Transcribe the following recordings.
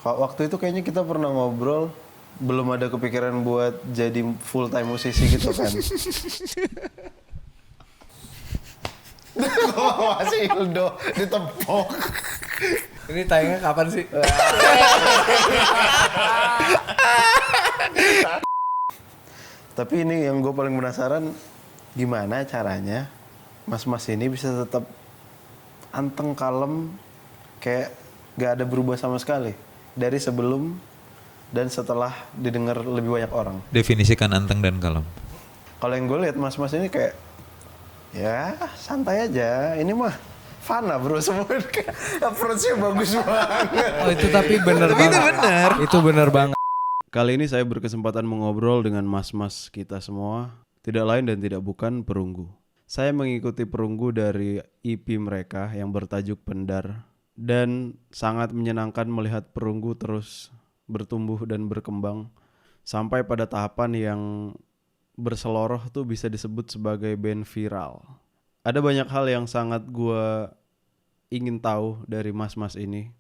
Waktu itu kayaknya kita pernah ngobrol, belum ada kepikiran buat jadi full time musisi gitu kan. Masih Ildo ditepok. Ini tayangnya kapan sih? Tapi ini yang gue paling penasaran, gimana caranya mas-mas ini bisa tetap anteng, kalem, kayak gak ada berubah sama sekali dari sebelum dan setelah didengar lebih banyak orang. Definisikan anteng dan kalem. Kalau yang gue lihat mas-mas ini kayak ya santai aja. Ini mah fana bro, semua kayak approach-nya bagus banget. Oh itu tapi bener banget. Itu bener. Itu bener banget. Kali ini saya berkesempatan mengobrol dengan mas-mas kita semua, tidak lain dan tidak bukan Perunggu. Saya mengikuti Perunggu dari EP mereka yang bertajuk Pendar, dan sangat menyenangkan melihat Perunggu terus bertumbuh dan berkembang sampai pada tahapan yang berseloroh tuh bisa disebut sebagai band viral. Ada banyak hal yang sangat gue ingin tahu dari mas-mas ini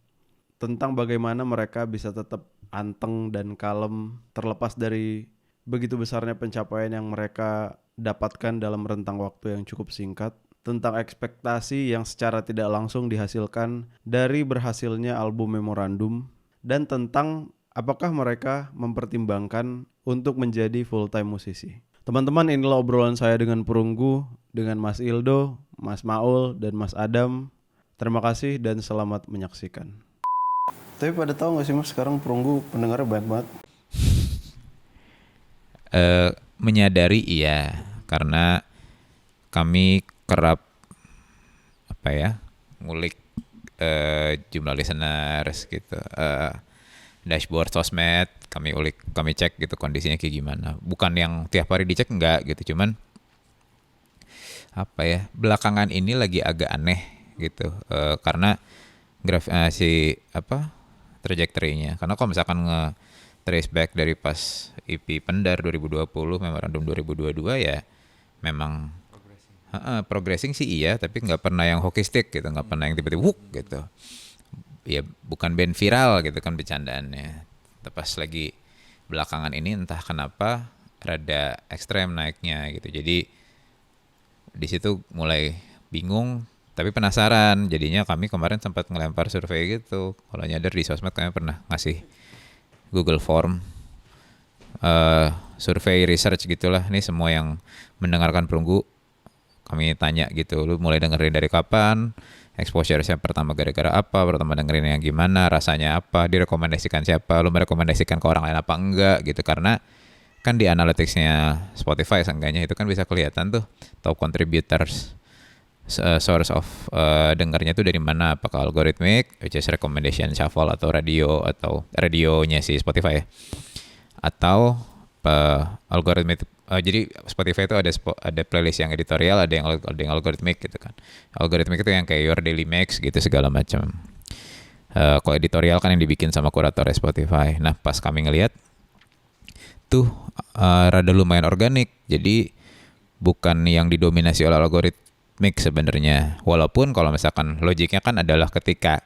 tentang bagaimana mereka bisa tetap anteng dan kalem terlepas dari begitu besarnya pencapaian yang mereka dapatkan dalam rentang waktu yang cukup singkat, tentang ekspektasi yang secara tidak langsung dihasilkan dari berhasilnya album Memorandum, dan tentang apakah mereka mempertimbangkan untuk menjadi full time musisi. Teman-teman, inilah obrolan saya dengan Perunggu, dengan Mas Ildo, Mas Maul, dan Mas Adam. Terima kasih dan selamat menyaksikan. Tapi pada tahu gak sih mas, sekarang Perunggu pendengarnya banyak banget? Menyadari iya, karena kami kerap ngulik jumlah listeners gitu, dashboard sosmed kami ulik, kami cek gitu kondisinya kayak gimana. Bukan yang tiap hari dicek, enggak gitu, cuman belakangan ini lagi agak aneh gitu, karena trajectory-nya. Karena kalau misalkan trace back dari pas EP Pendar 2020, Memorandum 2022 ya memang progressing sih iya, tapi nggak pernah yang hockey stick gitu, nggak pernah yang tiba-tiba wuk gitu. Ya bukan band viral gitu kan bercandaannya. Pas lagi belakangan ini entah kenapa rada ekstrem naiknya gitu. Jadi di situ mulai bingung tapi penasaran. Jadinya kami kemarin sempat ngelempar survei gitu. Kalau nyadar di sosmed kami pernah ngasih Google Form, survei research gitulah. Ini semua yang mendengarkan Perunggu kami tanya gitu, lu mulai dengerin dari kapan, exposure-nya pertama gara-gara apa, pertama dengerin yang gimana, rasanya apa, direkomendasikan siapa, lu merekomendasikan ke orang lain apa enggak gitu. Karena kan di analytics-nya Spotify seenggaknya itu kan bisa kelihatan tuh top contributors, source of dengarnya tuh dari mana, apakah algorithmic, which is recommendation shuffle, atau radionya si Spotify ya, atau algoritmik. Jadi Spotify itu ada playlist yang editorial, ada yang algoritmik gitu kan. Algoritmik itu yang kayak Your Daily Mix gitu segala macam. Kalau editorial kan yang dibikin sama kurator Spotify. Nah pas kami ngelihat tuh rada lumayan organik. Jadi bukan yang didominasi oleh algoritmik sebenarnya. Walaupun kalau misalkan logiknya kan adalah ketika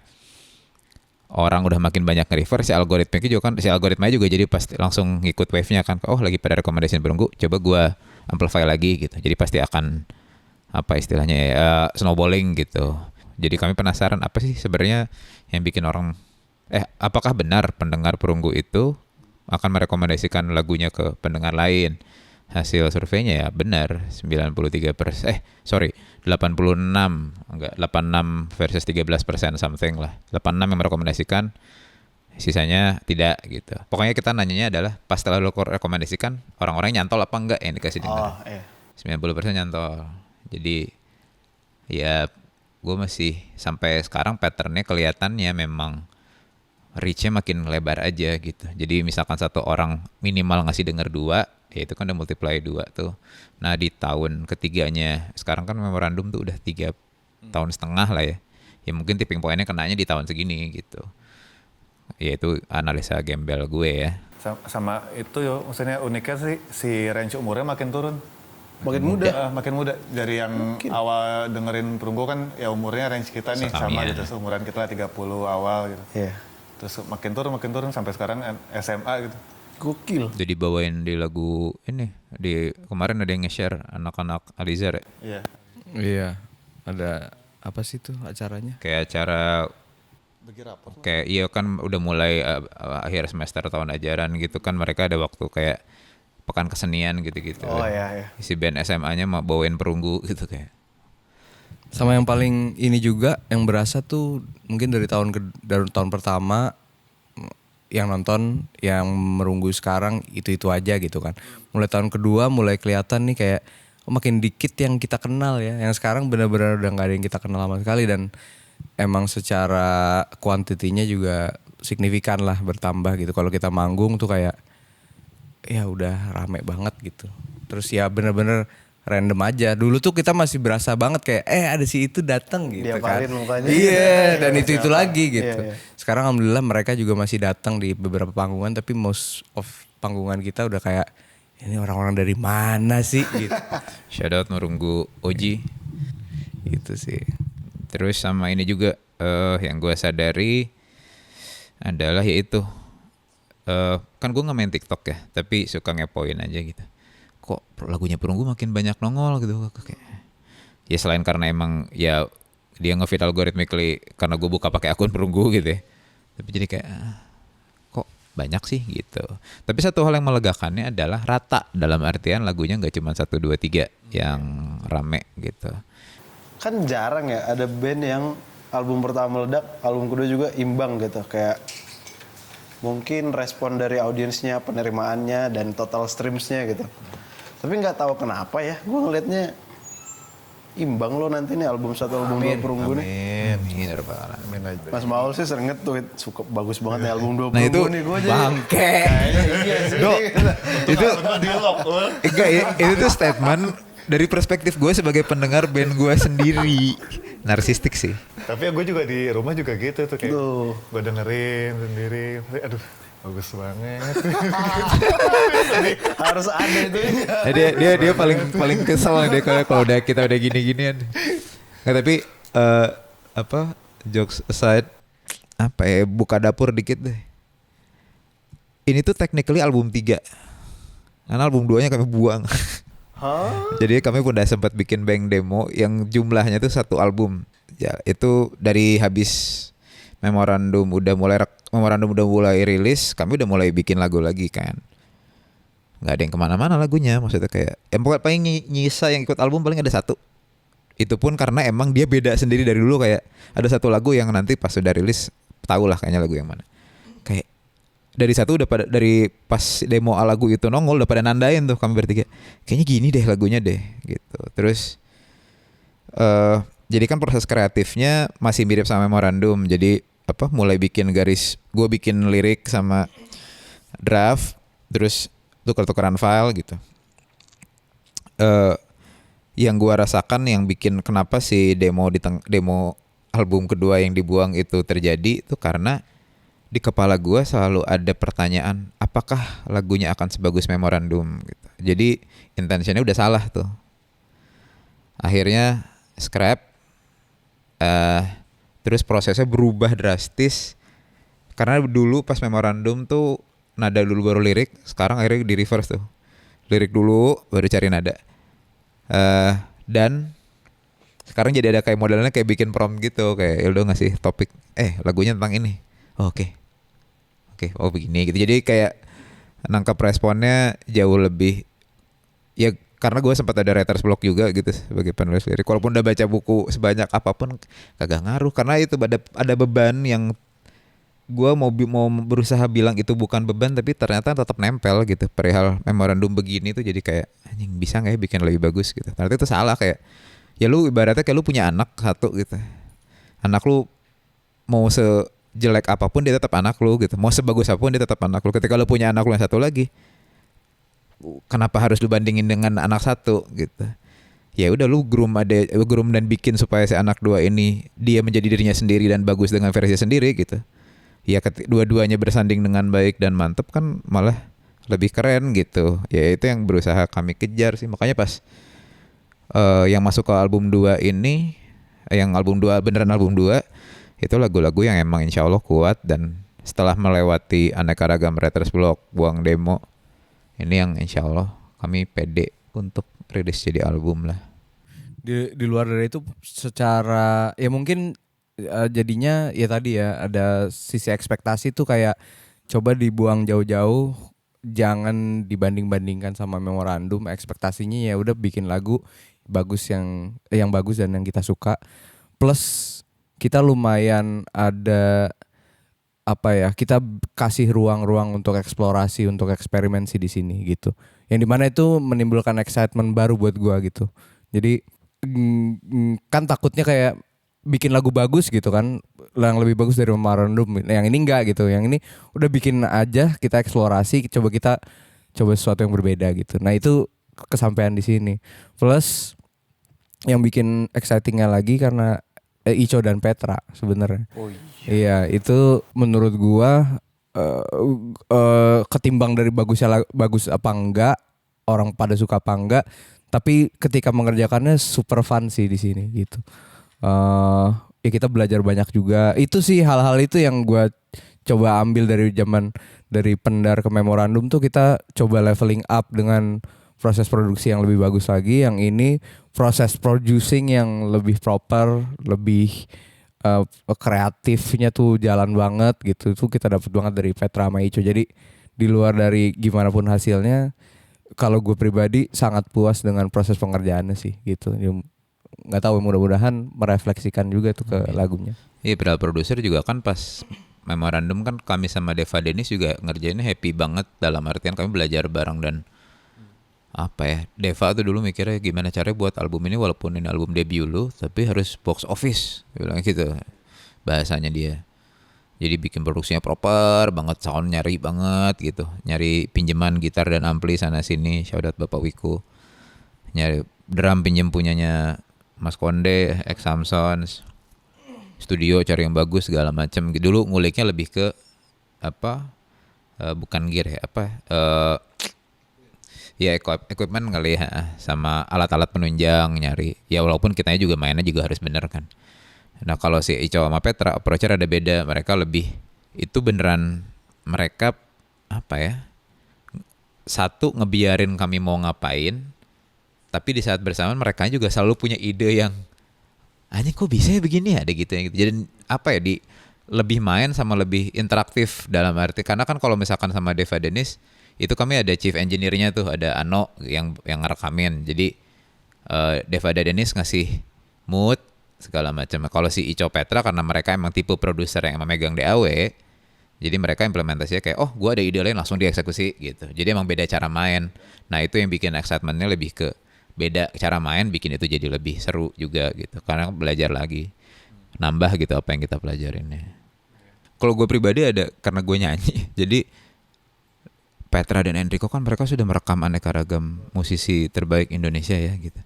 orang udah makin banyak nge-refer, si algoritmanya juga jadi pasti langsung ngikut wave-nya kan. Oh lagi pada rekomendasi Perunggu, coba gue amplify lagi gitu. Jadi pasti akan snowballing gitu. Jadi kami penasaran apa sih sebenarnya yang bikin orang apakah benar pendengar Perunggu itu akan merekomendasikan lagunya ke pendengar lain. Hasil surveinya ya benar 86 versus 13% something lah. 86 yang merekomendasikan, sisanya tidak gitu. Pokoknya kita nanyanya adalah pas setelah lo rekomendasikan, orang-orang nyantol apa enggak yang dikasih dengar. 90% nyantol. Jadi ya gue masih sampai sekarang patternnya kelihatannya memang reach-nya makin lebar aja gitu. Jadi misalkan satu orang minimal ngasih denger 2, ya itu kan udah multiply 2 tuh. Nah di tahun ketiganya, sekarang kan Memorandum tuh udah 3 tahun setengah lah ya. Ya mungkin tipping point-nya kenanya di tahun segini gitu. Ya itu analisa gembel gue ya. Sama itu yo, maksudnya uniknya sih si range umurnya makin turun. Makin muda. Makin muda. Dari yang mungkin awal dengerin Perunggu kan ya umurnya range kita nih sama gitu. Seumuran kita 30 awal gitu. Iya. Terus makin turun sampai sekarang SMA gitu. Gokil. Jadi dibawain di lagu ini. Di kemarin ada yang nge-share anak-anak Alizar ya. Iya. Iya. Ada apa sih tuh acaranya? Kayak acara Bagi rapor. kayak iya kan udah mulai akhir semester tahun ajaran gitu kan, mereka ada waktu kayak pekan kesenian gitu-gitu. Oh lah. iya. Si band SMA-nya mau bawain perunggu gitu kayak. Sama yang paling ini juga yang berasa tuh mungkin dari tahun pertama yang nonton yang merunggu sekarang itu aja gitu kan. Mulai tahun kedua mulai kelihatan nih kayak makin dikit yang kita kenal ya. Yang sekarang benar-benar udah nggak ada yang kita kenal sama sekali dan emang secara kuantitinya juga signifikan lah bertambah gitu. Kalau kita manggung tuh kayak ya udah rame banget gitu. Terus ya bener-bener random aja. Dulu tuh kita masih berasa banget kayak ada si itu datang gitu kan. Diapalin mukanya. Iya, dan itu lagi gitu. Iya. Sekarang alhamdulillah mereka juga masih datang di beberapa panggungan tapi most of panggungan kita udah kayak ini orang-orang dari mana sih gitu. Shout out merunggu Oji. Gitu sih. Terus sama ini juga yang gue sadari adalah yaitu kan gue nggak main TikTok ya, tapi suka ngepoin aja gitu. Kok lagunya perunggu makin banyak nongol gitu kayak. Ya selain karena emang ya dia nge-feed algorithmically karena gue buka pakai akun perunggu gitu ya. Tapi jadi kayak kok banyak sih gitu. Tapi satu hal yang melegakannya adalah rata, dalam artian lagunya nggak cuma 1, 2, 3 yang rame gitu. Kan jarang ya ada band yang album pertama meledak, album kedua juga imbang gitu. Kayak mungkin respon dari audiensnya, penerimaannya, dan total streamsnya gitu. Tapi nggak tahu kenapa ya, gue ngelihatnya imbang lo nanti nih album 1, album 2 perunggu nih. Amin. Amin aja. Mas Maul sih sering nge-tweet, suka bagus banget nih album 2 Nah, itu perunggu nih. Gue jadi Bangke. iya sih. Itu enggak ya, itu tuh statement dari perspektif gue sebagai pendengar band gue sendiri. Narsistik sih. Tapi gue juga di rumah juga gitu tuh kayak Tuh. gue dengerin sendiri. Aduh, bagus banget. Harus ada itu. Nah, dia paling kesel deh kalau udah kita udah gini-ginian. Nggak, tapi apa jokes aside, apa ya, buka dapur dikit deh. Ini tuh technically album 3. Karena album 2-nya kami buang. Hah? Jadi kami udah sempat bikin bank demo yang jumlahnya tuh 1 album. Ya, itu dari habis memorandum udah mulai rilis, kami udah mulai bikin lagu lagi kan. Nggak ada yang kemana-mana lagunya, maksudnya kayak yang paling nyisa yang ikut album paling ada 1. Itu pun karena emang dia beda sendiri dari dulu, kayak ada 1 lagu yang nanti pas udah rilis tau lah kayaknya lagu yang mana. Kayak dari 1 udah pada, dari pas demo lagu itu nongol udah pada nandain tuh kami bertiga. Kayaknya gini deh lagunya deh gitu. Terus jadi kan proses kreatifnya masih mirip sama memorandum. Jadi mulai bikin garis, gue bikin lirik sama draft, terus tukar-tukaran file gitu. Yang gue rasakan yang bikin kenapa si demo album kedua yang dibuang itu terjadi itu karena di kepala gue selalu ada pertanyaan, apakah lagunya akan sebagus memorandum gitu. Jadi intentionnya udah salah tuh. Akhirnya scrap. Terus prosesnya berubah drastis karena dulu pas memorandum tuh nada dulu baru lirik, sekarang akhirnya di reverse tuh, lirik dulu baru cari nada. Dan sekarang jadi ada kayak modelnya kayak bikin prompt gitu, kayak Ildo ngasih topik, lagunya tentang ini, oke, oh begini gitu. Jadi kayak nangkap responnya jauh lebih ya. Karena gue sempat ada writer's block juga gitu sebagai penulis lirik. Walaupun udah baca buku sebanyak apapun kagak ngaruh. Karena itu ada beban yang gue mau berusaha bilang itu bukan beban, tapi ternyata tetap nempel gitu. Perihal memorandum begini tuh jadi kayak anjing bisa gak ya bikin lebih bagus gitu. Ternyata itu salah, kayak ya lu ibaratnya kayak lu punya anak 1 gitu. Anak lu mau sejelek apapun dia tetap anak lu gitu. Mau sebagus apapun dia tetap anak lu. Ketika lu punya anak lu yang 1 lagi, kenapa harus dibandingin dengan anak 1 gitu? Ya udah lu groom dan bikin supaya si anak 2 ini dia menjadi dirinya sendiri dan bagus dengan versi sendiri gitu. Ya dua-duanya bersanding dengan baik dan mantep kan malah lebih keren gitu. Ya itu yang berusaha kami kejar sih. Makanya pas yang masuk ke album 2 ini, yang album 2 beneran album 2 itu lagu-lagu yang emang insya Allah kuat dan setelah melewati aneka ragam writers block, buang demo, ini yang insya Allah kami pede untuk rilis jadi album lah. Di luar dari itu secara ya mungkin jadinya ya tadi ya ada sisi ekspektasi tuh kayak coba dibuang jauh-jauh, jangan dibanding-bandingkan sama memorandum. Ekspektasinya ya udah bikin lagu bagus yang bagus dan yang kita suka. Plus kita lumayan ada apa ya, kita kasih ruang-ruang untuk eksplorasi, untuk eksperimen sih di sini gitu. Yang dimana itu menimbulkan excitement baru buat gua gitu. Jadi kan takutnya kayak bikin lagu bagus gitu kan, yang lebih bagus dari memorandum. Yang ini enggak gitu. Yang ini udah bikin aja, kita eksplorasi, coba sesuatu yang berbeda gitu. Nah itu kesampaian di sini. Plus yang bikin excitingnya lagi karena Ico dan Petra sebenarnya. Oh iya. Iya, itu menurut gua ketimbang dari bagus apa enggak, orang pada suka apa enggak, tapi ketika mengerjakannya super fun sih di sini gitu. Ya kita belajar banyak juga. Itu sih hal-hal itu yang gua coba ambil dari Pendar ke Memorandum tuh, kita coba leveling up dengan proses produksi yang lebih bagus lagi. Yang ini proses producing yang lebih proper, lebih kreatifnya tuh jalan banget gitu. Itu kita dapat banget dari Petra sama Ico. Jadi di luar dari gimana pun hasilnya, kalau gue pribadi sangat puas dengan proses pengerjaannya sih gitu. Nggak tahu, mudah-mudahan merefleksikan juga tuh ke lagunya. Iya, pedal produser juga kan pas Memorandum kan kami sama Deva Dennis juga ngerjainnya happy banget, dalam artian kami belajar bareng. Dan apa ya, Deva tuh dulu mikirnya gimana caranya buat album ini, walaupun ini album debut lu, tapi harus box office, dia bilang gitu bahasanya dia. Jadi bikin produksinya proper banget, sound nyari banget gitu, nyari pinjaman gitar dan ampli sana sini, shout out Bapak Wiku, nyari drum pinjem punyanya Mas Konde, X Samsons, studio cari yang bagus segala macam. Dulu nguliknya lebih ke apa, bukan gear ya, apa ya equipment kali ya, sama alat-alat penunjang nyari. Ya walaupun kitanya juga mainnya juga harus bener kan. Nah kalau si Ico sama Petra approach-nya ada beda. Mereka lebih, itu beneran mereka apa ya, satu ngebiarin kami mau ngapain, tapi di saat bersamaan mereka juga selalu punya ide yang anjing kok bisa ya begini ya, ada gitu ya gitu. Jadi apa ya, lebih main sama lebih interaktif, dalam arti karena kan kalau misalkan sama Deva Dennis itu kami ada chief engineer-nya tuh, ada Ano yang ngerekamin. Jadi Deva Dennis ngasih mood segala macam. Kalau si Ico Petra karena mereka emang tipe produser yang emang megang DAW, jadi mereka implementasinya kayak gue ada ide lain langsung dieksekusi gitu. Jadi emang beda cara main. Nah itu yang bikin excitement-nya lebih ke beda cara main, bikin itu jadi lebih seru juga gitu. Karena belajar lagi, nambah gitu apa yang kita pelajarinnya. Kalau gue pribadi ada, karena gue nyanyi, jadi Petra dan Enrico kan mereka sudah merekam aneka ragam musisi terbaik Indonesia ya gitu.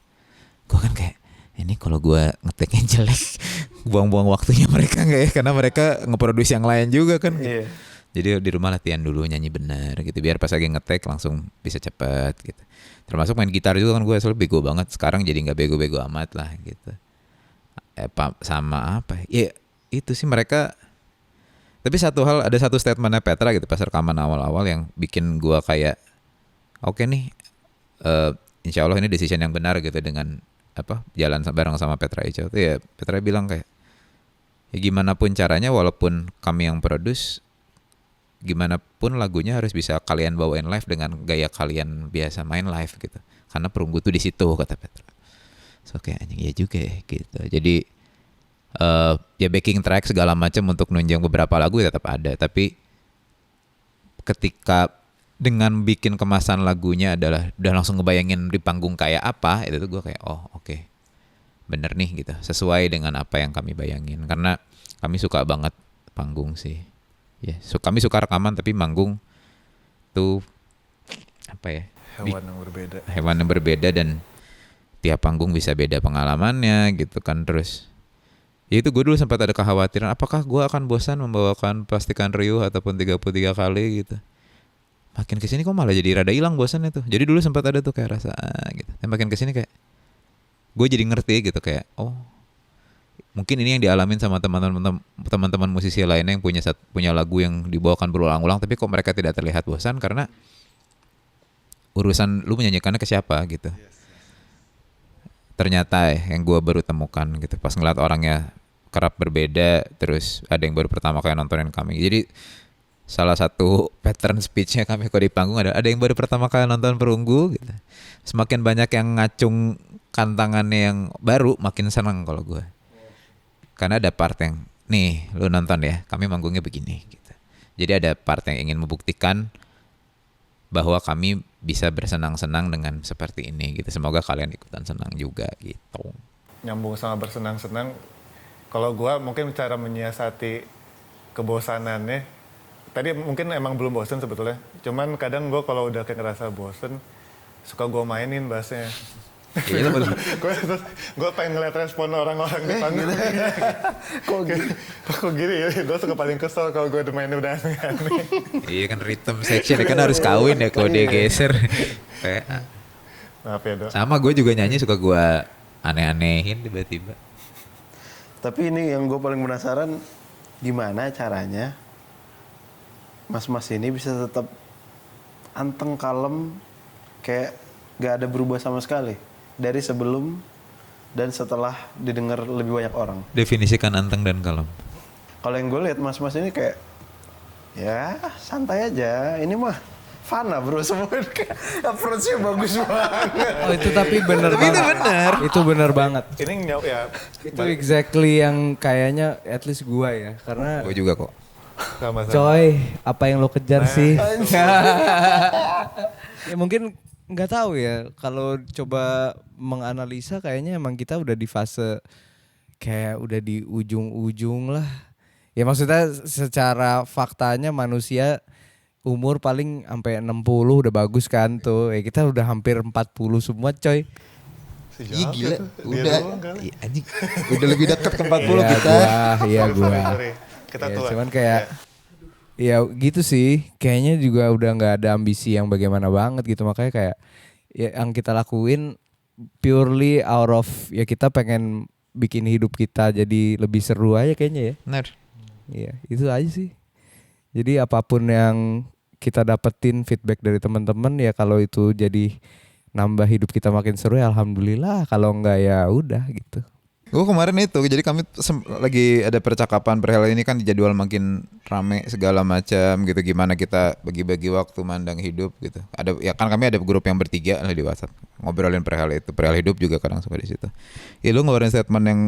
Gue kan kayak, ini kalau gue ngeteknya jelek, buang-buang waktunya mereka nggak ya? Karena mereka ngeproduksi yang lain juga kan. Iya. Jadi di rumah latihan dulu nyanyi benar gitu, biar pas lagi ngetek langsung bisa cepet gitu. Termasuk main gitar juga kan, gue selalu bego banget. Sekarang jadi nggak bego-bego amat lah gitu. Sama apa? Ya itu sih mereka. Tapi ada satu statementnya Petra gitu pas rekaman awal-awal yang bikin gue kayak oke nih, insya Allah ini decision yang benar gitu, dengan jalan bareng sama Petra Ico. Tuh ya Petra bilang kayak, ya gimana pun caranya, walaupun kami yang produce, gimana pun lagunya harus bisa kalian bawain live dengan gaya kalian biasa main live gitu. Karena perunggu tuh di situ, kata Petra. So kayak anjing ya juga ya gitu. Jadi ya backing track segala macam untuk nunjang beberapa lagu ya tetap ada, tapi ketika dengan bikin kemasan lagunya adalah udah langsung ngebayangin di panggung kayak apa, itu tuh gue kayak oke. Bener nih gitu, sesuai dengan apa yang kami bayangin, karena kami suka banget panggung sih ya. Kami suka rekaman, tapi manggung tuh apa ya, hewan yang berbeda dan tiap panggung bisa beda pengalamannya gitu kan. Terus ya itu gue dulu sempat ada kekhawatiran, apakah gue akan bosan membawakan Pastikan Riuh ataupun 33 kali gitu. Makin kesini kok malah jadi rada hilang bosannya tuh. Jadi dulu sempat ada tuh kayak rasa gitu. Dan makin kesini kayak gue jadi ngerti gitu, kayak Mungkin ini yang dialamin sama teman-teman musisi lainnya yang punya lagu yang dibawakan berulang-ulang, tapi kok mereka tidak terlihat bosan karena urusan lu menyanyikannya ke siapa gitu. Ternyata yang gue baru temukan gitu pas ngeliat orangnya kerap berbeda, terus ada yang baru pertama kali nontonin kami. Jadi salah satu pattern speech-nya kami kalau di panggung ada yang baru pertama kali nonton Perunggu gitu. Semakin banyak yang ngacung tantangannya yang baru, makin senang kalau gue. Karena ada part yang, nih lu nonton ya, kami manggungnya begini gitu. Jadi ada part yang ingin membuktikan bahwa kami bisa bersenang-senang dengan seperti ini gitu. Semoga kalian ikutan senang juga gitu. Nyambung sama bersenang-senang, kalau gue mungkin cara menyiasati kebosanannya, tadi mungkin emang belum bosen sebetulnya. Cuman kadang gue kalau udah kayak ngerasa bosen, suka gue mainin bassnya. Gue pengen ngeliat respon orang-orang di panggung. Kok gini ya? Gue suka paling kesel kalau gue main udah aneh-aneh. Iya kan rhythm section kan harus kawin ya kalau dia geser. Maaf ya Dok. Sama gue juga nyanyi suka gue aneh-anehin tiba-tiba. Tapi ini yang gue paling penasaran, gimana caranya mas-mas ini bisa tetap anteng kalem, kayak gak ada berubah sama sekali dari sebelum dan setelah didengar lebih banyak orang. Definisikan anteng dan kalem. Kalau yang gue lihat mas-mas ini kayak ya santai aja, ini mah fana bro, semua approach-nya bagus banget. Oh itu tapi bener banget. Itu bener banget. Ini ya. Itu exactly yang kayaknya at least gua ya. Karena Gue juga kok. Sama-sama. coy, apa yang lo kejar sih? Ya mungkin nggak tahu ya. Kalau coba menganalisa kayaknya emang kita udah di fase kayak udah di ujung-ujung lah. Ya maksudnya secara faktanya manusia umur paling sampai 60 udah bagus kan tuh. Ya kita udah hampir 40 semua coy. Iya gila, Dia udah. doang kali. Iya, anjing, udah lebih dekat ke 40 Iya kita. gua. Sorry. Kita Ya, tua. cuman kayak ya gitu sih. Kayaknya juga udah nggak ada ambisi yang bagaimana banget gitu. Makanya kayak ya, yang kita lakuin purely out of ya kita pengen bikin hidup kita jadi lebih seru aja kayaknya ya. Benar. Iya, itu aja sih. Jadi apapun yang kita dapetin feedback dari teman-teman ya kalau itu jadi nambah hidup kita makin seru ya alhamdulillah, kalau enggak ya udah gitu. Gue kemarin itu, jadi kami lagi ada percakapan perihal ini kan jadwal makin rame segala macam gitu, gimana kita bagi-bagi waktu mandang hidup gitu. Ada ya kan kami ada grup yang bertiga lah di WhatsApp ngobrolin perihal itu, perihal hidup juga kadang suka di situ. Ya lu ngeluarin statement yang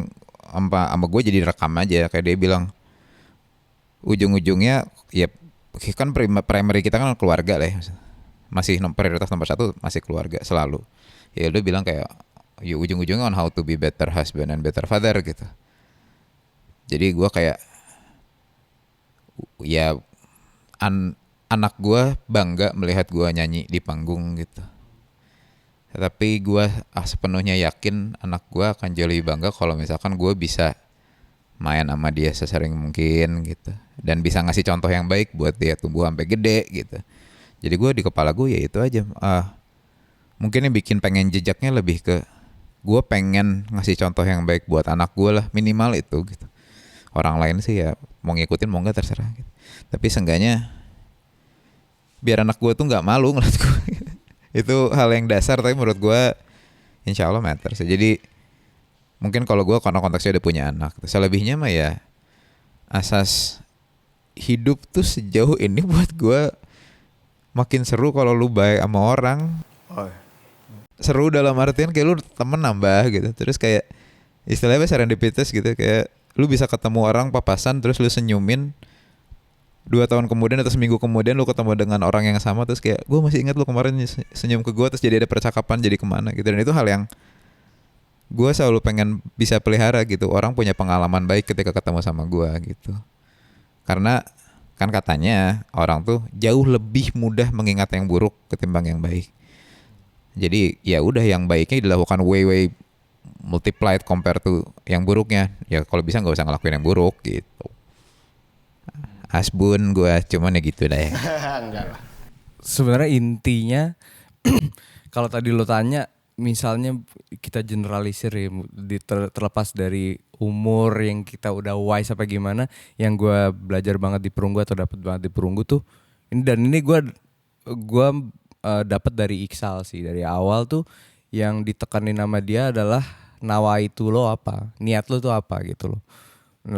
sama gue jadi rekam aja, kayak dia bilang ujung-ujungnya ya kan primary kita kan keluarga lah ya. Masih prioritas nomor 1 masih keluarga selalu. Ya lu bilang kayak ya ujung-ujungnya on how to be better husband and better father gitu. Jadi gue kayak ya anak gue bangga melihat gue nyanyi di panggung gitu. Tapi gue sepenuhnya yakin anak gue akan jauh lebih bangga kalau misalkan gue bisa main sama dia sesering mungkin gitu. Dan bisa ngasih contoh yang baik buat dia tumbuh sampai gede gitu. Jadi gue di kepala gue ya itu aja. Mungkin yang bikin pengen jejaknya lebih ke gue pengen ngasih contoh yang baik buat anak gue lah, minimal itu gitu. Orang lain sih ya mau ngikutin mau nggak terserah gitu. Tapi seenggaknya biar anak gue tuh nggak malu ngeliat gue. Itu hal yang dasar tapi menurut gue insya Allah matters. Jadi mungkin kalau gue karena konteksnya udah punya anak, selebihnya mah ya asas hidup tuh sejauh ini buat gue makin seru kalau lu baik sama orang. Oh. Seru dalam artian kayak lu temen nambah gitu. Terus kayak istilahnya serendipitas gitu, kayak lu bisa ketemu orang papasan terus lu senyumin 2 tahun kemudian atau seminggu kemudian lu ketemu dengan orang yang sama terus kayak gue masih ingat lu kemarin senyum ke gue, terus jadi ada percakapan jadi kemana gitu. Dan itu hal yang gue selalu pengen bisa pelihara gitu. Orang punya pengalaman baik ketika ketemu sama gue gitu. Karena kan katanya orang tuh jauh lebih mudah mengingat yang buruk ketimbang yang baik. Jadi ya udah yang baiknya dilakukan way multiplied compare to yang buruknya. Ya kalau bisa nggak usah ngelakuin yang buruk gitu. Asbun gue cuman ya gitu dah ya. Enggak lah. Sebenarnya intinya kalau tadi lo tanya misalnya kita generalisir ya, terlepas dari umur yang kita udah wise apa gimana, yang gue belajar banget di Perunggu atau dapat banget di Perunggu tuh ini gue dapat dari Iksal sih. Dari awal tuh yang ditekanin sama dia adalah nawa itu lo apa, niat lo tuh apa gitu loh.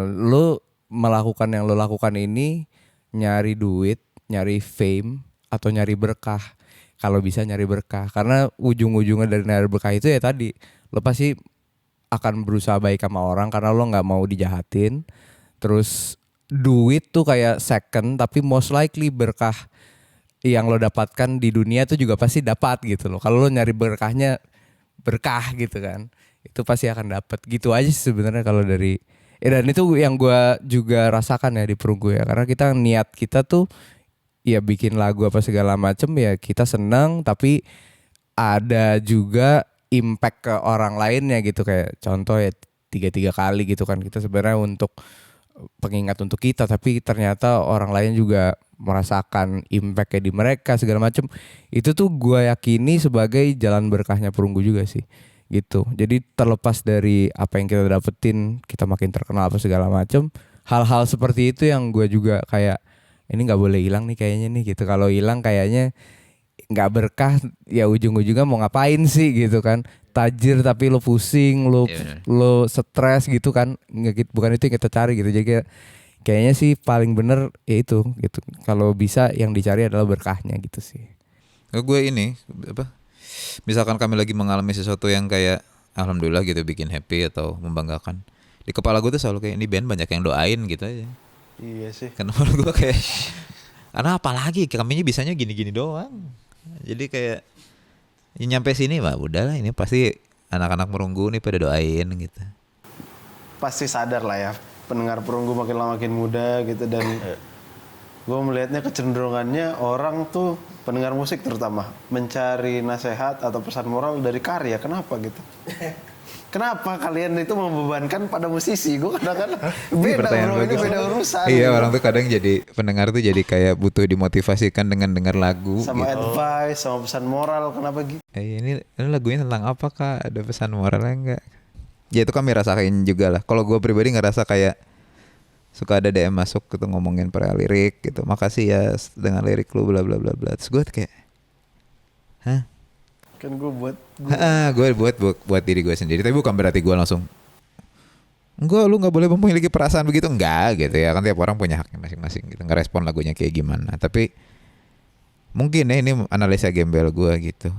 Lo melakukan yang lo lakukan ini nyari duit, nyari fame atau nyari berkah. Kalau bisa nyari berkah, karena ujung-ujungnya dari nyari berkah itu ya tadi lo pasti akan berusaha baik sama orang karena lo nggak mau dijahatin. Terus duit tuh kayak second, tapi most likely berkah yang lo dapatkan di dunia tuh juga pasti dapat gitu loh. Kalau lo nyari berkahnya berkah gitu kan, itu pasti akan dapat. Gitu aja sih sebenarnya kalau dari dan itu yang gue juga rasakan ya di Perunggu ya, karena kita niat kita tuh ya bikin lagu apa segala macem ya kita senang, tapi ada juga impact ke orang lainnya gitu. Kayak contoh ya 3 kali gitu kan, kita sebenarnya untuk pengingat untuk kita, tapi ternyata orang lain juga merasakan impactnya di mereka segala macem. Itu tuh gue yakini sebagai jalan berkahnya Perunggu juga sih gitu. Jadi terlepas dari apa yang kita dapetin, kita makin terkenal apa segala macem, hal-hal seperti itu yang gue juga kayak ini nggak boleh hilang nih kayaknya nih gitu. Kalau hilang kayaknya nggak berkah, ya ujung-ujungnya mau ngapain sih gitu kan. Tajir tapi lo pusing, lo stres gitu kan. Nggak, bukan itu yang kita cari gitu. Jadi kayaknya sih paling bener ya itu gitu. Kalau bisa yang dicari adalah berkahnya gitu sih. Gue ini apa? Misalkan kami lagi mengalami sesuatu yang kayak alhamdulillah gitu, bikin happy atau membanggakan, di kepala gue tuh selalu kayak ini band banyak yang doain gitu aja. Iya sih. Kenapa gue kayak karena apalagi kami bisanya gini-gini doang. Jadi kayak ya nyampe sini mah udahlah, ini pasti anak-anak Perunggu nih pada doain gitu. Pasti sadar lah ya, pendengar Perunggu makin lama makin muda gitu, dan gue melihatnya kecenderungannya orang tuh, pendengar musik terutama, mencari nasihat atau pesan moral dari karya. Kenapa gitu? Kenapa kalian itu membebankan pada musisi? Gue kadang-kadang beda bro, ini beda urusan. Iya, orang tuh kadang jadi pendengar tuh jadi kayak butuh dimotivasikan dengan dengar lagu sama gitu. advice, sama pesan moral. Kenapa gitu? Ini lagunya tentang apa kak? Ada pesan moralnya enggak? Ya itu kami rasain juga lah. Kalau gue pribadi ngerasa kayak suka ada DM masuk gitu ngomongin perihal lirik gitu. Makasih ya dengan lirik lu bla bla bla bla. Terus gue kayak, hah? Kan gue buat diri gue sendiri. Tapi bukan berarti gue langsung enggak, lu nggak boleh memiliki perasaan begitu, enggak gitu ya. Kan tiap orang punya haknya masing-masing gitu, ngerespon lagunya kayak gimana. Tapi mungkin ya ini analisa gembel gue gitu.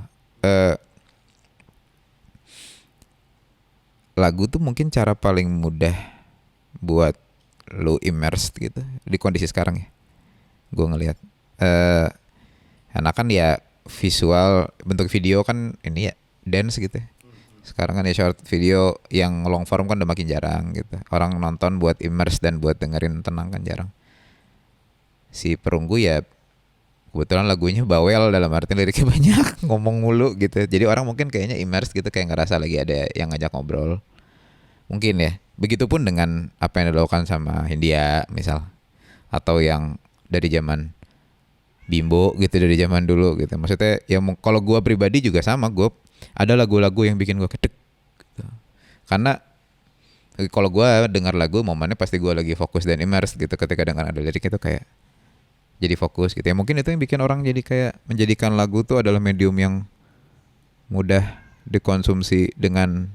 Lagu tuh mungkin cara paling mudah buat lu immersed gitu di kondisi sekarang ya. Gue ngelihat karena kan ya visual, bentuk video kan ini ya dance gitu ya. Sekarang kan ya short video, yang long form kan udah makin jarang gitu. Orang nonton buat immerse dan buat dengerin tenang kan jarang. Si Perunggu ya kebetulan lagunya bawel, dalam arti liriknya banyak, ngomong mulu gitu. Jadi orang mungkin kayaknya immerse gitu, kayak ngerasa lagi ada yang ngajak ngobrol. Mungkin ya. Begitupun dengan apa yang dilakukan sama Hindia misal, atau yang dari zaman Bimbo gitu, dari zaman dulu gitu. Maksudnya ya kalau gue pribadi juga sama, gue ada lagu-lagu yang bikin gue kedek gitu. Karena kalau gue dengar lagu momennya pasti gue lagi fokus dan immerse gitu. Ketika dengar ada lirik itu kayak jadi fokus gitu ya. Mungkin itu yang bikin orang jadi kayak menjadikan lagu tuh adalah medium yang mudah dikonsumsi dengan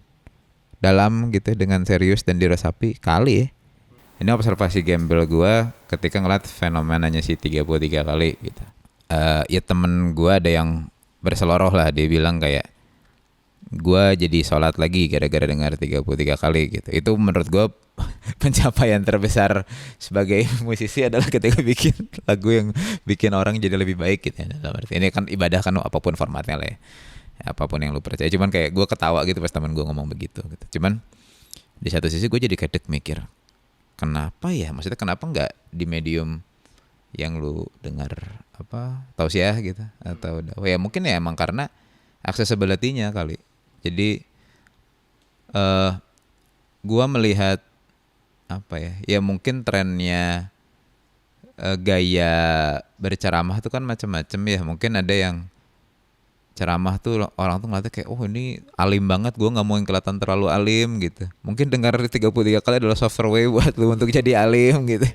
dalam gitu, dengan serius dan diresapi kali ya. Ini observasi gembel gue ketika ngeliat fenomenanya si 33 kali gitu. Ya temen gue ada yang berseloroh lah, dia bilang kayak gue jadi sholat lagi gara-gara dengar 33 kali gitu. Itu menurut gue pencapaian terbesar sebagai musisi adalah ketika bikin lagu yang bikin orang jadi lebih baik gitu ya. Ini kan ibadah kan, apapun formatnya lah ya. Apapun yang lu percaya. Cuman kayak gue ketawa gitu pas temen gue ngomong begitu gitu. Cuman di satu sisi gue jadi kadek mikir, kenapa ya? Maksudnya kenapa nggak di medium yang lu dengar apa tausiah gitu atau ya mungkin ya emang karena accessibility-nya kali. Jadi gua melihat apa ya? Ya mungkin trennya gaya berceramah itu kan macam-macam ya. Mungkin ada yang ceramah tuh orang tuh ngeliatnya kayak oh ini alim banget, gue nggak mau yang kelihatan terlalu alim gitu. Mungkin dengar 33 kali adalah software way buat lu untuk jadi alim gitu.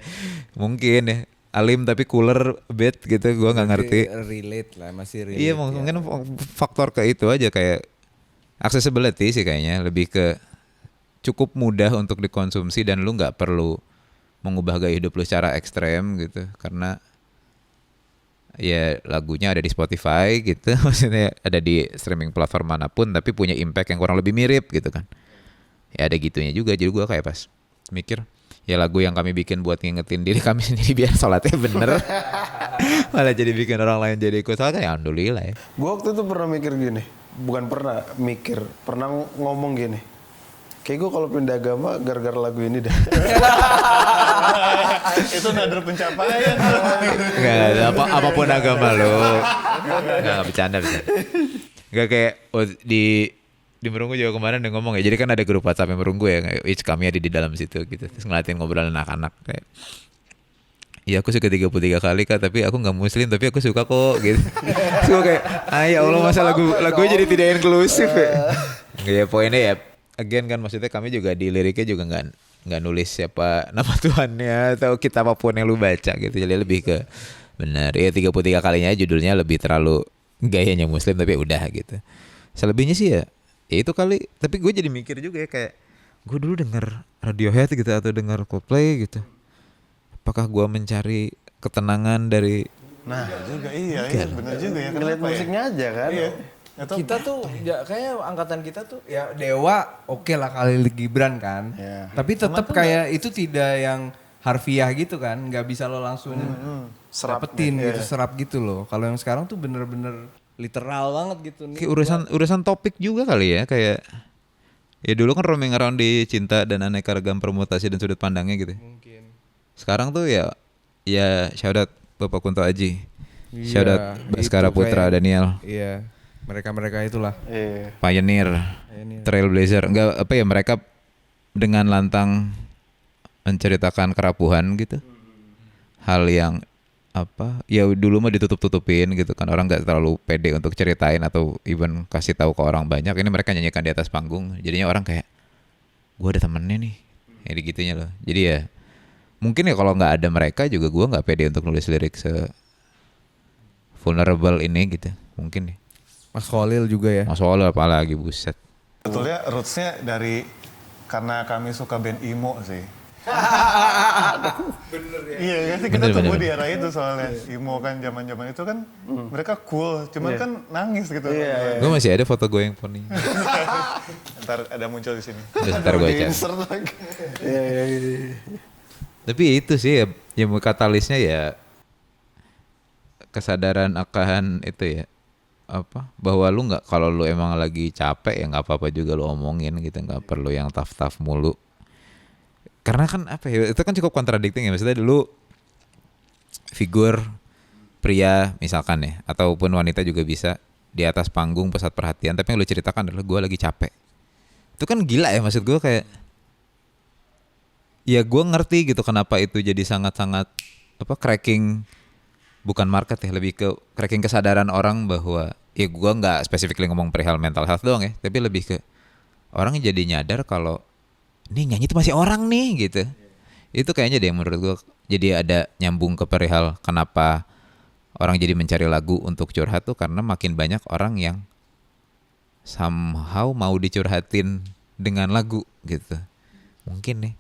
Mungkin ya alim tapi cooler a bit gitu, gue nggak ngerti. Relate lah, masih relate. Iya mungkin faktor ke itu aja, kayak accessibility sih kayaknya, lebih ke cukup mudah untuk dikonsumsi dan lu nggak perlu mengubah gaya hidup lu secara ekstrem gitu, karena ya lagunya ada di Spotify gitu, maksudnya ada di streaming platform manapun, tapi punya impact yang kurang lebih mirip gitu kan. Ya ada gitunya juga, jadi gue kayak pas mikir, ya lagu yang kami bikin buat ngingetin diri kami sendiri biar sholatnya bener, malah jadi bikin orang lain jadi ikut sholat, ya alhamdulillah ya. Gue waktu itu pernah mikir gini, bukan pernah mikir, pernah ngomong gini. Kayak gue kalau pindah agama gara-gara lagu ini dah. Itu nadar pencapaian. Enggak, apapun agama lo. Enggak bercanda. Enggak kayak di Merunggu juga kemarin udah ngomong ya. Jadi kan ada grup WhatsApp yang Merunggu ya, kayak kami ada di dalam situ gitu. Terus ngeliatin ngobrolan anak-anak kayak, iya aku suka 33 kali Kak, tapi aku gak muslim, tapi aku suka kok gitu. Terus gue kayak, ya Allah masa lagunya jadi tidak inklusif ya. Ya poinnya ya, again kan maksudnya kami juga di liriknya juga nggak nulis siapa nama Tuhannya atau kitab apapun yang lu baca gitu. Jadi lebih ke benar ya 33 kalinya judulnya lebih terlalu gayanya muslim, tapi udah gitu. Selebihnya sih ya itu kali. Tapi gue jadi mikir juga ya, kayak gue dulu denger Radiohead gitu atau denger Coldplay gitu, apakah gue mencari ketenangan dari juga iya benar juga ya. Ngeliat musiknya aja kan. Iya. Kita tuh ya kayaknya angkatan kita tuh ya Dewa oke lah kali Gibran kan. Tapi tetap kayak itu tidak yang harfiah gitu kan, nggak bisa lo langsung dapetin gitu, serap gitu loh. Kalau yang sekarang tuh bener-bener literal banget gitu nih. Kayak urusan topik juga kali ya, kayak ya dulu kan roaming around di cinta dan aneka ragam permutasi dan sudut pandangnya gitu. Mungkin. Sekarang tuh ya shout out Bapak Kunto Aji, shout out Baskara Putra Daniel. Iya. Mereka itulah. Pioneer, Trailblazer. Enggak apa ya, mereka dengan lantang menceritakan kerapuhan gitu. Hal yang apa? Ya dulu mah ditutup-tutupin gitu kan. Orang enggak terlalu pede untuk ceritain atau even kasih tahu ke orang banyak. Ini mereka nyanyikan di atas panggung. Jadinya orang kayak, gua ada temennya nih. Ya gitunya loh. Jadi ya mungkin ya kalau nggak ada mereka juga gua nggak pede untuk nulis lirik se vulnerable ini gitu. Mungkin nih. Mas Khalil juga ya. Mas Khalil apalagi, buset. Betulnya rootsnya dari karena kami suka band emo sih. Bener ya. Iya kan sih, kita tumbuh di era itu soalnya. Emo kan zaman-zaman itu kan mereka cool, cuman kan nangis gitu. Gue masih ada foto gue yang poni. Ntar ada muncul di sini. Ntar gue cari. Tapi itu sih ya katalisnya ya kesadaran akan itu ya, apa, bahwa lu nggak, kalau lu emang lagi capek ya nggak apa-apa juga lu omongin gitu, nggak perlu yang tough mulu. Karena kan apa ya, itu kan cukup kontradikting ya, maksudnya dulu figur pria misalkan ya, ataupun wanita juga bisa di atas panggung pusat perhatian, tapi yang lu ceritakan adalah gue lagi capek. Itu kan gila ya, maksud gue kayak, ya gue ngerti gitu kenapa itu jadi sangat-sangat apa, cracking, bukan market ya, lebih ke cracking kesadaran orang bahwa ya gue nggak spesifikly ngomong perihal mental health doang ya, tapi lebih ke orang jadi nyadar kalau ini nyanyi itu masih orang nih gitu. Itu kayaknya deh menurut gue jadi ada nyambung ke perihal kenapa orang jadi mencari lagu untuk curhat tuh, karena makin banyak orang yang somehow mau dicurhatin dengan lagu gitu. Mungkin nih,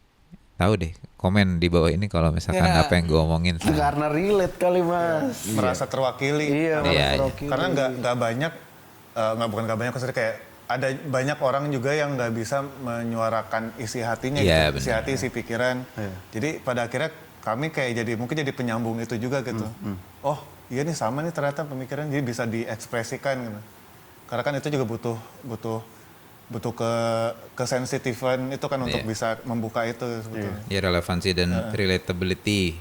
tahu deh, komen di bawah ini kalau misalkan apa yang gue omongin. Karena relate kali Mas. Merasa terwakili. Iya, terwakili. Karena nggak banyak, bukan nggak banyak, maksudnya kayak ada banyak orang juga yang nggak bisa menyuarakan isi hatinya, Iya, gitu. Isi hati, isi pikiran. Jadi pada akhirnya kami kayak mungkin jadi penyambung itu juga gitu. Oh iya nih, sama nih ternyata pemikiran, jadi bisa diekspresikan gitu. Karena kan itu juga butuh kesensitifan itu kan untuk bisa membuka itu sebetulnya. Ya relevansi dan relatability.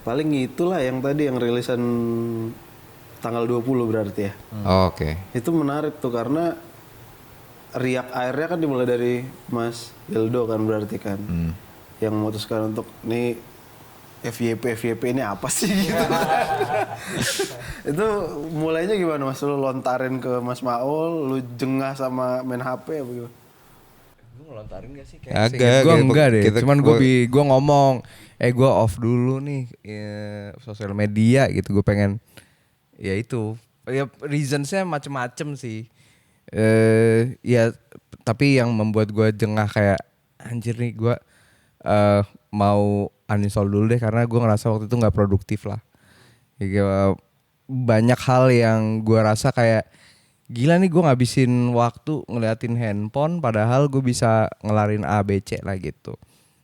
Paling itulah yang tadi yang rilisan tanggal 20 berarti ya. Oke. Itu menarik tuh karena riak airnya kan dimulai dari Mas Hildo kan berarti kan. Yang memutuskan untuk nih FYP ini apa sih gitu. Itu mulainya gimana Mas? Lu lontarin ke Mas Maul, lu jengah sama main HP apa gimana? Gue ngelontarin gak sih? Agak, Gue kayak enggak deh. kita- Cuman gue ngomong, gue off dulu nih sosial media gitu. Gue pengen, ya itu. Ya reasonsnya macem-macem sih. Ya tapi yang membuat gue jengah kayak anjir nih gue mau uninstall dulu deh karena gue ngerasa waktu itu nggak produktif lah. Ya, banyak hal yang gue rasa kayak gila nih gue ngabisin waktu ngeliatin handphone padahal gue bisa ngelarin A, B, C lah gitu.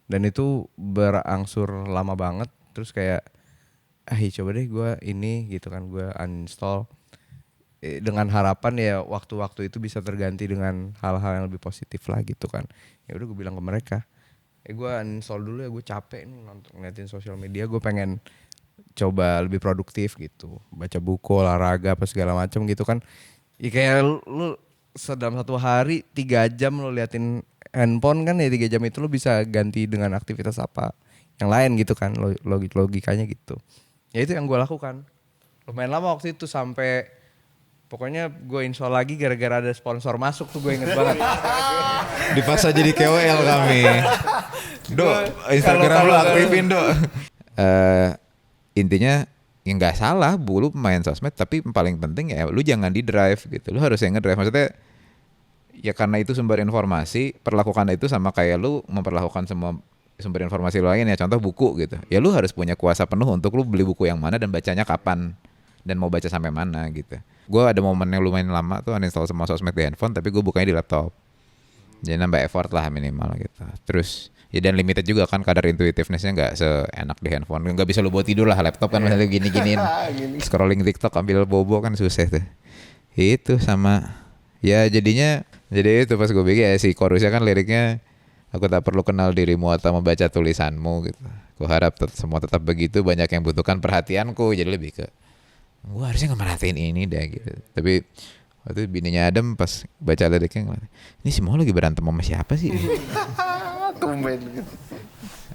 Dan itu berangsur lama banget. Terus kayak coba deh gue ini gitu kan, gue uninstall. Dengan harapan ya waktu-waktu itu bisa terganti dengan hal-hal yang lebih positif lah gitu kan. Ya udah gue bilang ke mereka, gue uninstall dulu ya, gue capek nih nonton ngeliatin sosial media, gue pengen coba lebih produktif gitu, baca buku, olahraga apa segala macam gitu kan. Ya kayak lu dalam satu hari 3 jam lu liatin handphone kan, ya 3 jam itu lu bisa ganti dengan aktivitas apa yang lain gitu kan, logikanya gitu. Ya itu yang gue lakukan. Lumayan lama waktu itu sampai pokoknya gue install lagi gara-gara ada sponsor masuk tuh, gue inget banget. Dipaksa jadi KOL kami. Do, Instagram lu aktifin, Do. Intinya ya nggak salah lu main sosmed, tapi paling penting ya lu jangan di drive gitu. Lu harus yang ngedrive, maksudnya ya karena itu sumber informasi, perlakukan itu sama kayak lu memperlakukan semua sumber informasi lain ya, contoh buku gitu. Ya lu harus punya kuasa penuh untuk lu beli buku yang mana dan bacanya kapan dan mau baca sampai mana gitu. Gue ada momen yang lumayan lama tuh uninstall semua sosmed di handphone, tapi gue bukanya di laptop. Jadi nambah effort lah minimal gitu. Terus ya dan limited juga kan kadar intuitivenessnya nggak seenak di handphone. Nggak bisa lu buat tidur lah, laptop kan misalnya gini-giniin. Scrolling TikTok ambil bobo kan susah tuh. Itu sama ya jadinya jadi itu pas gue bikin ya si chorusnya kan liriknya, aku tak perlu kenal dirimu atau membaca tulisanmu gitu. Gue harap semua tetap begitu, banyak yang butuhkan perhatianku. Jadi lebih ke gue harusnya nggak merhatiin ini deh gitu. Tapi waktu bininya Adam pas baca liriknya, ini semua lagi berantem sama siapa sih? Tumben gitu.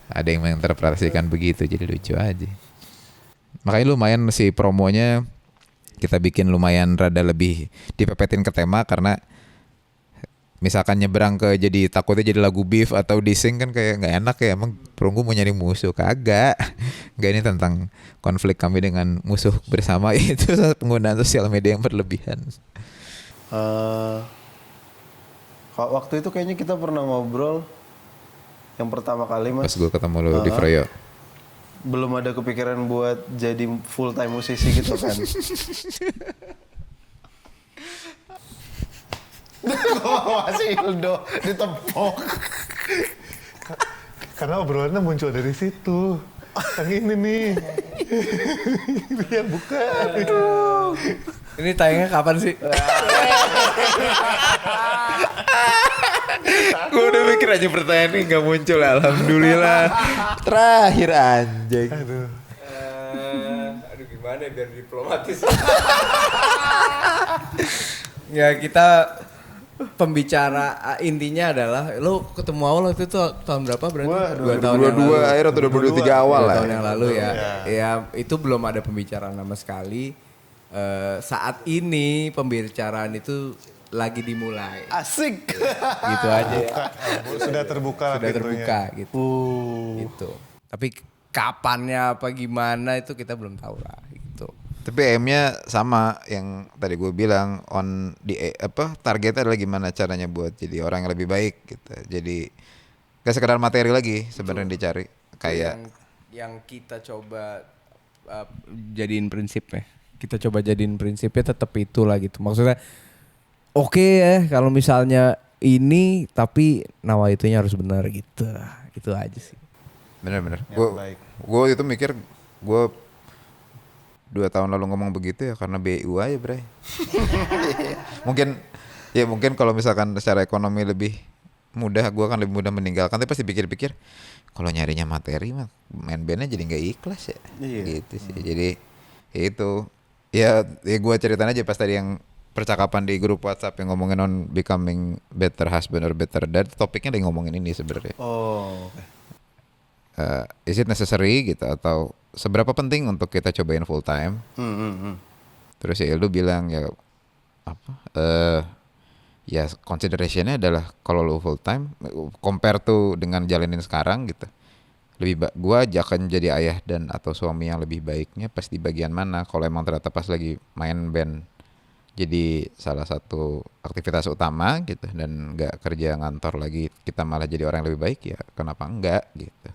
Ada yang menginterpretasikan begitu, jadi lucu aja. Makanya lumayan si promonya kita bikin lumayan rada lebih dipepetin ke tema, karena misalkan nyebrang ke jadi takutnya jadi lagu beef atau dissing kan kayak nggak enak ya. Emang Perunggu mau nyari musuh? Kagak. Nggak, ini tentang konflik kami dengan musuh bersama, itu penggunaan sosial media yang berlebihan. Waktu itu kayaknya kita pernah ngobrol yang pertama kali Mas. Pas gue ketemu lo di Froyo. Belum ada kepikiran buat jadi full time musisi gitu kan. Masih Ildo ditepok. Karena obrolannya muncul dari situ. Yang ini nih. Dia buka. Ini tayangnya kapan sih? Gue udah mikir aja pertanyaan ini gak muncul, alhamdulillah. Terakhir anjing. Aduh. Aduh gimana biar diplomatis. Ya kita pembicara intinya adalah lu ketemu awal waktu itu tahun berapa berarti? Gua 2 tahun yang lalu. 22 akhir atau 2023 awal 2 lah. tahun yang lalu ya. Ya itu belum ada pembicaraan sama sekali. Saat ini pembicaraan itu lagi dimulai. Asik. Gitu aja ya. Sudah terbuka Sudah pintunya. terbuka gitu. Gitu. Tapi kapannya apa gimana itu kita belum tahu lah gitu. Tapi aim-nya sama yang tadi gue bilang, targetnya adalah gimana caranya buat jadi orang yang lebih baik gitu. Jadi gak sekedar materi lagi sebenarnya dicari. Kayak yang kita coba jadiin prinsipnya. Kita coba jadiin prinsipnya tetap itulah gitu. Maksudnya oke ya kalau misalnya ini tapi nawaitunya harus benar gitu. Itu aja sih. bener-bener. Baik. Gue itu mikir gue 2 tahun lalu ngomong begitu ya karena BU aja bre. mungkin kalau misalkan secara ekonomi lebih mudah, gue kan lebih mudah meninggalkan. Tapi pasti pikir-pikir kalau nyarinya materi mah main bandnya jadi nggak ikhlas ya. Iya. Gitu sih. Jadi itu ya gue ceritain aja pas tadi yang percakapan di grup WhatsApp yang ngomongin on becoming better husband or better dad, topiknya lagi ngomongin ini sebenarnya. Oh. is it necessary gitu, atau seberapa penting untuk kita cobain full time. Terus ya Ildu bilang ya apa ya considerationnya adalah kalau lu full time compare tuh dengan jalanin sekarang gitu, gua akan jadi ayah dan atau suami yang lebih baiknya pas di bagian mana. Kalau emang ternyata pas lagi main band jadi salah satu aktivitas utama gitu dan nggak kerja ngantor lagi, kita malah jadi orang yang lebih baik, ya kenapa enggak gitu.